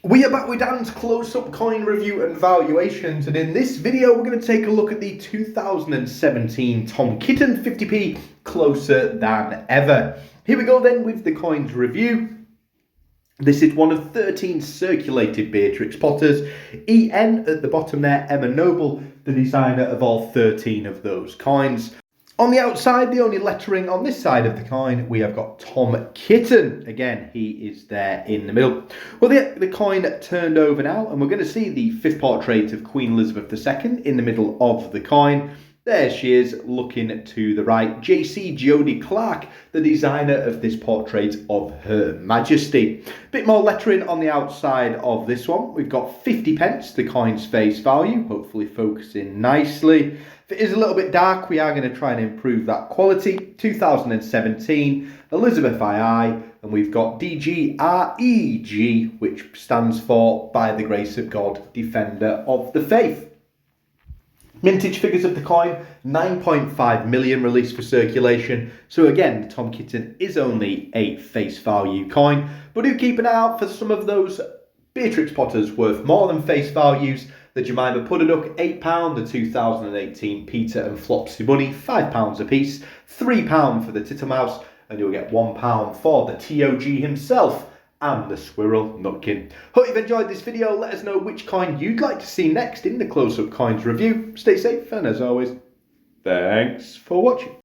We are back with Dan's close-up coin review and valuations, and in this video we're going to take a look at the 2017 Tom Kitten 50p closer than ever. Here we go then with the coins review. This is one of 13 circulated Beatrix Potters. EN at the bottom there, Emma Noble, the designer of all 13 of those coins. On the outside, the only lettering on this side of the coin, we have got Tom Kitten. Again, he is there in the middle. Well, the coin turned over now, and we're going to see the fifth portrait of Queen Elizabeth II in the middle of the coin. There she is, looking to the right. J.C. Jody Clark, the designer of this portrait of Her Majesty. Bit more lettering on the outside of this one. We've got 50 pence, the coin's face value, hopefully focusing nicely. If it is a little bit dark, we are going to try and improve that quality. 2017, Elizabeth II, and we've got DGREG, which stands for By the Grace of God, Defender of the Faith. Mintage figures of the coin, 9.5 million released for circulation. So again, Tom Kitten is only a face value coin, but do keep an eye out for some of those Beatrix Potters worth more than face values. The Jemima Puddock, £8, the 2018 Peter and Flopsy Bunny, £5 a piece, £3 for the Tittermouse, and you'll get £1 for the TOG himself and the Squirrel Nutkin. Hope you've enjoyed this video. Let us know which coin you'd like to see next in the Close Up Coins review. Stay safe, and as always, thanks for watching.